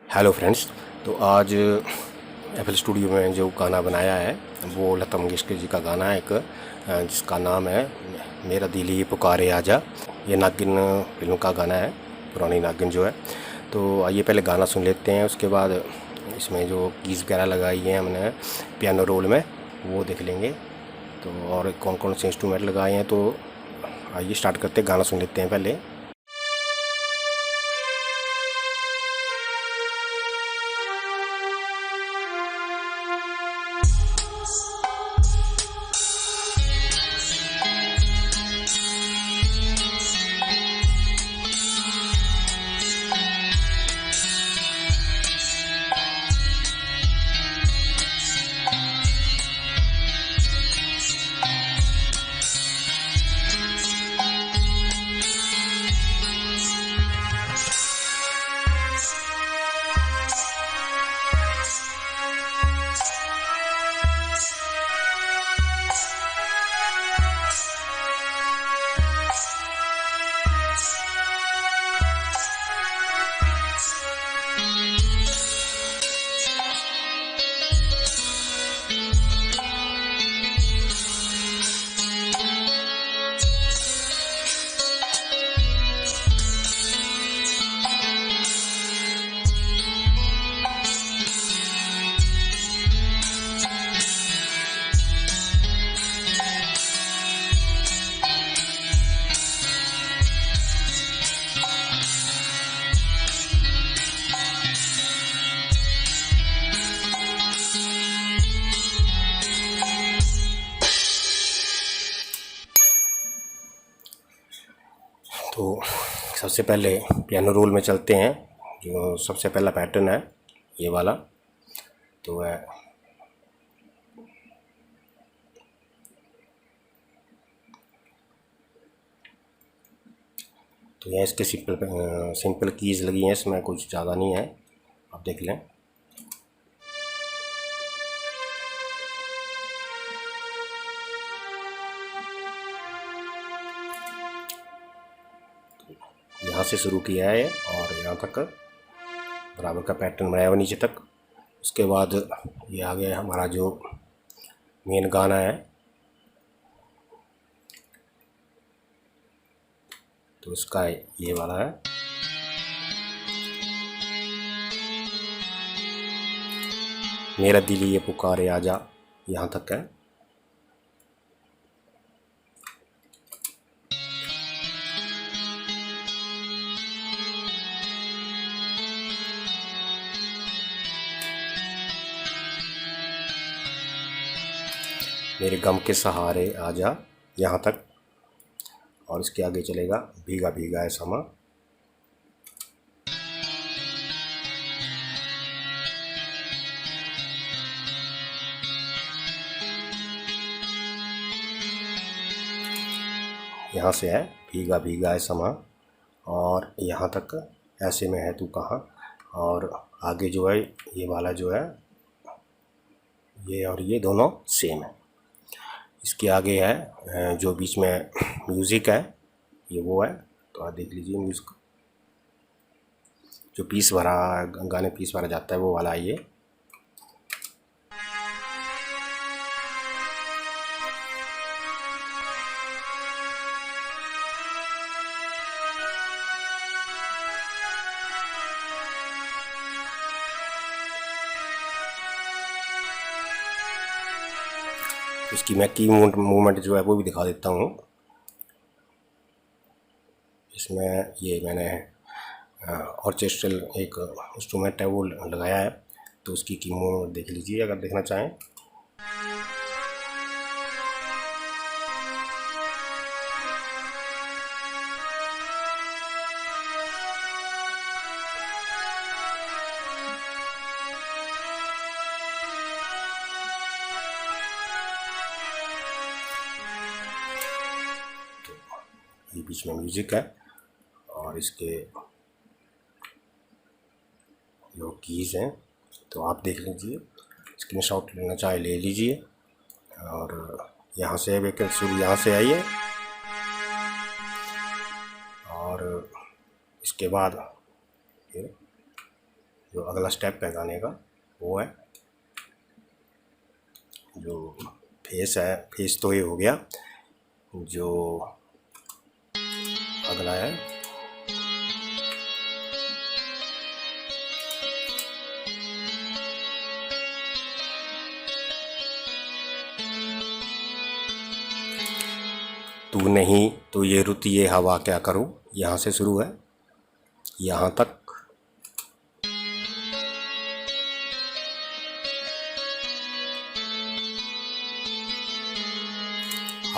Hello friends. तो आज F L studio में जो गाना बनाया है वो लता मंगेशकर जी का गाना है एक, जिसका नाम है मेरा दिल ये पुकारे आजा। ये नागिन फिल्म का गाना है, पुरानी नागिन जो है। तो आइए पहले गाना सुन लेते हैं, उसके बाद इसमें जो कीज़ वगैरह लगाई हैं हमने पियानो रोल में वो देख लेंगे। तो और कौन कौन से इंस्ट्रूमेंट लगाए हैं, तो आइए स्टार्ट करते हैं, गाना सुन लेते हैं पहले। तो सबसे पहले पियानो रोल में चलते हैं। जो सबसे पहला पैटर्न है ये वाला, तो है तो यह इसके सिंपल कीज़ लगी हैं, इसमें कुछ ज़्यादा नहीं है, आप देख लें। यहाँ से शुरू किया है और यहाँ तक बराबर का पैटर्न बनाया हुआ नीचे तक। उसके बाद ये आ गया हमारा जो मेन गाना है, तो इसका ये वाला है। मेरा दिल ये पुकारे आजा, यहाँ तक है। मेरे गम के सहारे आजा, यहाँ तक। और इसके आगे चलेगा भीगा भीगा है समा। यहाँ से है भीगा भीगा है समा, और यहाँ तक ऐसे में है तू कहाँ। और आगे जो है ये वाला जो है, ये और ये दोनों सेम है। इसके आगे है जो बीच में म्यूज़िक है, ये वो है। तो आप देख लीजिए म्यूज़िक जो पीस भरा गाने पीस भरा जाता है वो वाला है ये। इसकी मैं की मूवमेंट जो है वो भी दिखा देता हूँ। इसमें ये मैंने ऑर्केस्ट्रल एक इंस्ट्रूमेंट है वो लगाया है, तो उसकी की मूवमेंट देख लीजिए अगर देखना चाहें। ये बीच में म्यूज़िक है और इसके जो कीज़ हैं तो आप देख लीजिए, स्क्रीनशॉट लेना चाहे ले लीजिए। और यहाँ से वेहिकल शुरू यहाँ से आइए और इसके बाद जो अगला स्टेप है गाने का वो है जो फेस है। फेस तो ये हो गया, जो अगला है तू नहीं तो ये रुत ये हवा क्या करूं, यहाँ से शुरू है यहाँ तक।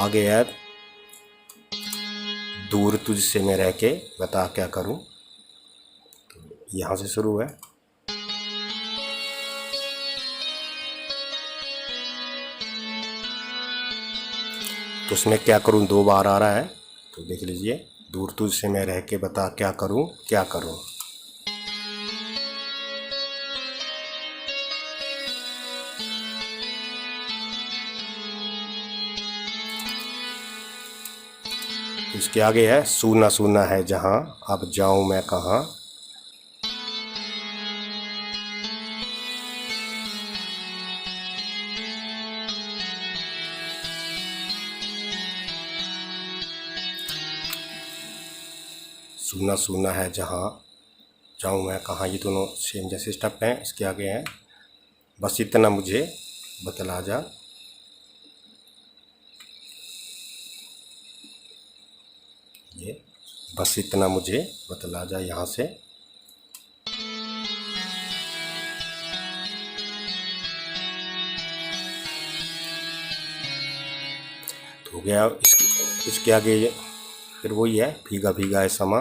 आगे है दूर तुझसे मैं रह के बता क्या करूं, यहाँ से शुरू है। तो उसमें क्या करूं 2 बार आ रहा है, तो देख लीजिए। दूर तुझसे मैं रह के बता क्या करूं क्या करूं। इसके आगे है सूना सूना है जहां अब जाऊं मैं कहां। सूना सूना है जहां जाऊं मैं कहां, ये दोनों सेम जैसे स्टेप हैं। इसके आगे हैं बस इतना मुझे बतला जा। ये बस इतना मुझे बतला जा, यहाँ से तो हो गया। इसके आगे फिर वही है भीगा भीगा है समा।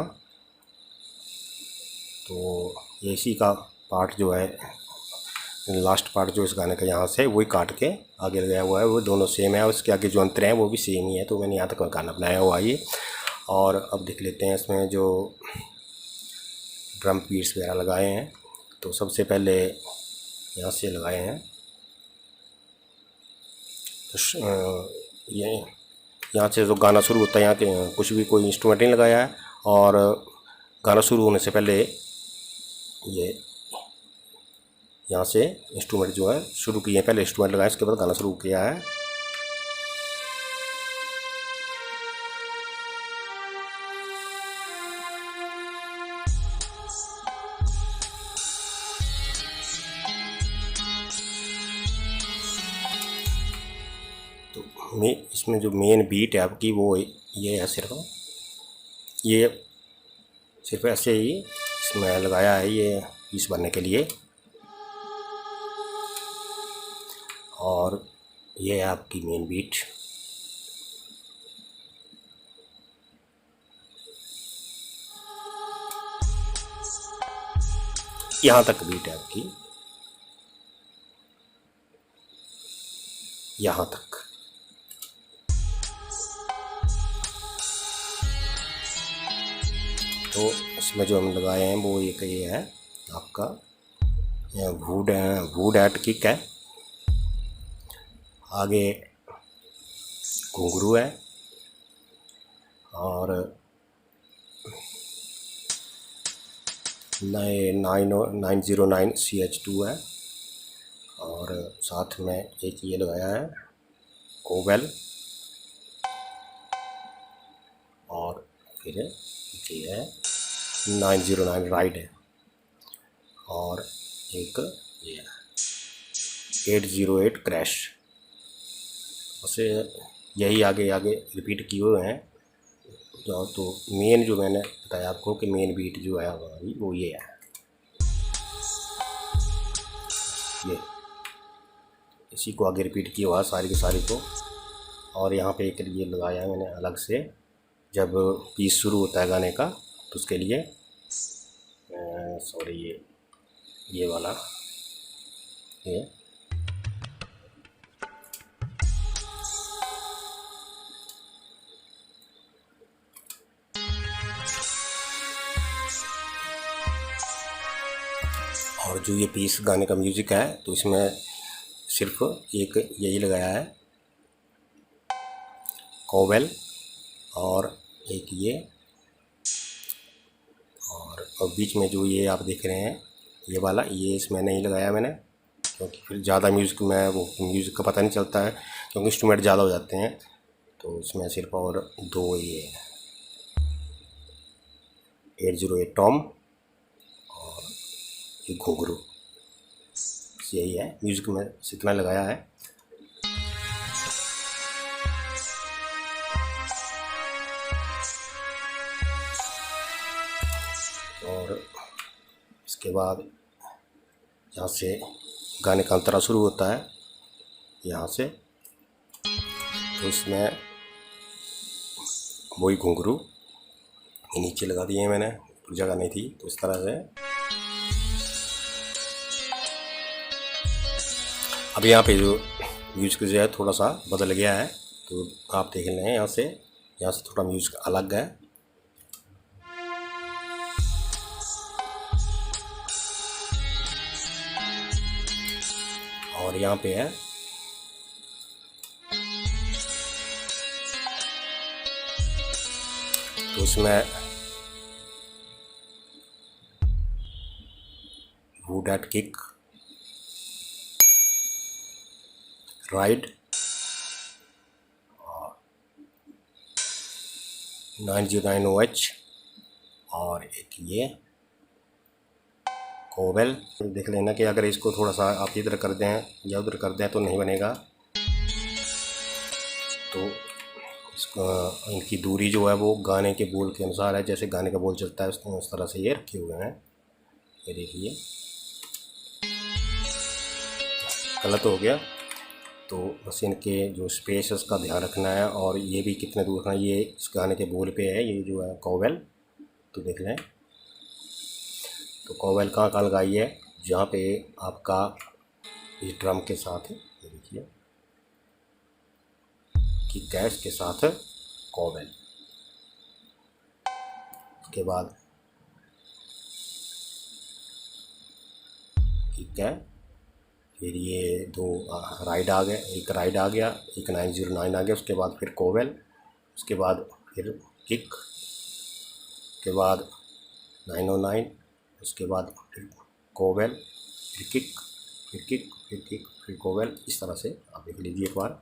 तो ये इसी का पार्ट जो है, लास्ट पार्ट जो इस गाने का यहाँ से वही काट के आगे लगाया हुआ है, वो दोनों सेम है। और इसके आगे जो अंतर है वो भी सेम ही है। तो मैंने यहाँ तक गाना बनाया हुआ है। और अब देख लेते हैं इसमें जो ड्रम बीट्स वगैरह लगाए हैं। तो सबसे पहले यहाँ से लगाए हैं, तो ये यहाँ से जो गाना शुरू होता है, यहाँ के कुछ भी कोई इंस्ट्रूमेंट नहीं लगाया है। और गाना शुरू होने से पहले ये यहाँ से इंस्ट्रूमेंट जो है शुरू किए हैं, पहले इंस्ट्रूमेंट लगाया, इसके बाद गाना शुरू किया है। तो इसमें जो मेन बीट है आपकी वो ये है, ये सिर्फ ऐसे ही इसमें लगाया है ये पीस बनने के लिए। और ये है आपकी मेन बीट। यहाँ तक बीट है आपकी, यहाँ तक। तो इसमें जो हम लगाए हैं वो ये है आपका वुड एट किक है। आगे घुंघरू है और 909 CH2 है। और साथ में एक ये लगाया है कोवेल। और फिर ये है 909 राइड है। और एक ये है 808 क्रैश। उसे यही आगे आगे रिपीट किए हुए हैं। तो मेन जो मैंने बताया आपको कि मेन बीट जो है हमारी वो ये है, ये इसी को आगे रिपीट किया हुआ है सारी की सारी को। और यहाँ पे एक ये लगाया है मैंने अलग से, जब पीस शुरू होता है गाने का तो उसके लिए सॉरी ये वाला ये और जो ये पीस गाने का म्यूज़िक है तो इसमें सिर्फ एक यही लगाया है कोवेल और एक ये। और बीच में जो ये आप देख रहे हैं ये वाला, ये इसमें नहीं लगाया मैंने, क्योंकि फिर ज़्यादा म्यूज़िक में वो म्यूज़िक का पता नहीं चलता है, क्योंकि इंस्ट्रूमेंट ज़्यादा हो जाते हैं। तो इसमें सिर्फ और दो ये 808 टॉम, ये घुंघरू, यही है म्यूज़िक में इतना लगाया है। और इसके बाद यहाँ से गाने का अंतरा शुरू होता है, यहाँ से। तो इसमें वही घुंघरू नीचे लगा दिए हैं मैंने, जगह नहीं थी, तो इस तरह से। अब यहाँ पे जो म्यूजिक जो है थोड़ा सा बदल गया है, तो आप देख लें यहाँ से थोड़ा म्यूजिक अलग है। और यहाँ पे है तो उसमें who that kick, ride, 909OH, और एक ये कोवेल। देख लेना कि अगर इसको थोड़ा सा आप इधर कर दें या उधर कर दें तो नहीं बनेगा। तो इसका इनकी दूरी जो है वो गाने के बोल के अनुसार है, जैसे गाने का बोल चलता है उस तरह से ये रखे हुए हैं। ये देखिए गलत हो गया, तो बस इनके जो स्पेसेस का ध्यान रखना है, और ये भी कितने दूर रखना है। ये इस गाने के बोल पे है, ये जो है कोवेल, तो देख लें। तो कोवेल कहाँ लगाई है, जहाँ पे आपका इस ड्रम के साथ है, ये देखिए कि गैस के साथ कोवेल। उसके बाद ठीक है, फिर ये दो राइड आ गए, एक राइड आ गया, एक 909 आ गया। उसके बाद फिर कोवेल, उसके बाद फिर किक, उसके बाद 909, उसके बाद फिर कोवेल, फिर किक, फिर किक, फिर किक, फिर कोवेल। इस तरह से आप देख लीजिए एक बार।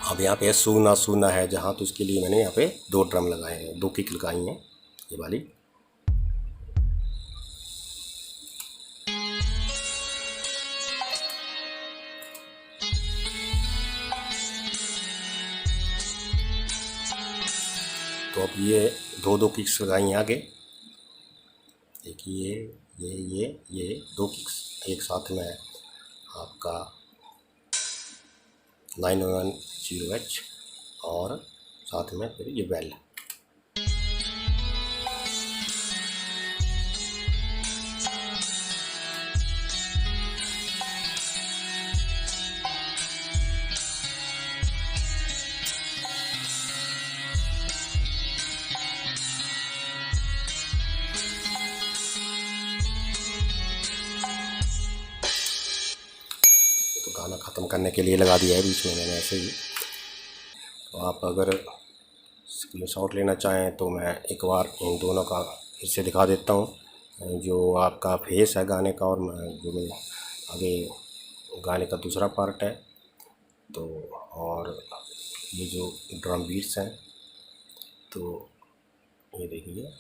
अब यहाँ पे सूना सूना है जहाँ, तो उसके लिए मैंने यहाँ पे दो ड्रम लगाए हैं, दो किक लगाई हैं, ये वाली। तो अब ये दो दो किक्स लगाई हैं आगे, एक ये दो किक्स एक साथ में आपका 910H, और साथ में फिर ये बेल। तो गाना ख़त्म करने के लिए लगा दिया है बीच में मैंने ऐसे ही। तो आप अगर स्क्रीनशॉट लेना चाहें तो मैं एक बार इन दोनों का फिर से दिखा देता हूँ, जो आपका फेस है गाने का, और जो मैं आगे गाने का दूसरा पार्ट है। तो और ये जो ड्रम बीट्स हैं, तो ये देखिए।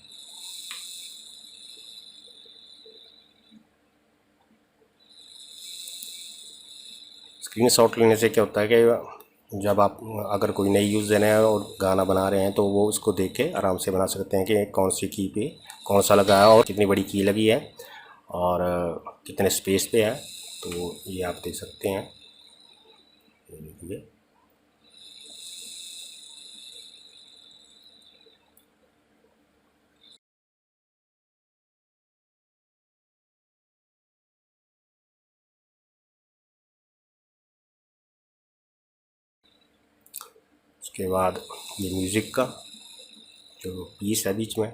स्क्रीनशॉट लेने से क्या होता है कि जब आप अगर कोई नई यूज़र है और गाना बना रहे हैं, तो वो उसको देख के आराम से बना सकते हैं कि कौन सी की पे कौन सा लगा है, और कितनी बड़ी की लगी है, और कितने स्पेस पे है। तो ये आप देख सकते हैं, ये देखिए। उसके बाद ये म्यूज़िक का जो पीस है बीच में,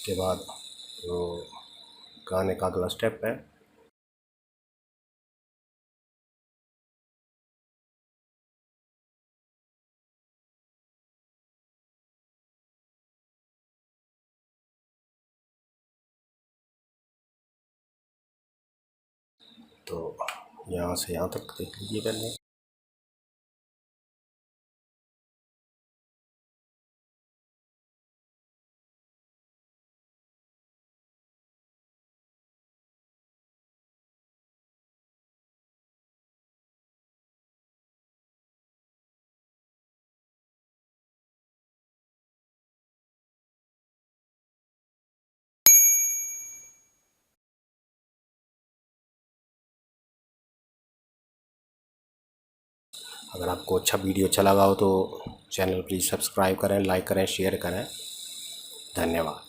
उसके बाद जो गाने का अगला स्टेप है, तो यहाँ से यहाँ तक देख लीजिए पहले। अगर आपको अच्छा वीडियो अच्छा लगा हो तो चैनल प्लीज़ सब्सक्राइब करें, लाइक करें, शेयर करें। धन्यवाद।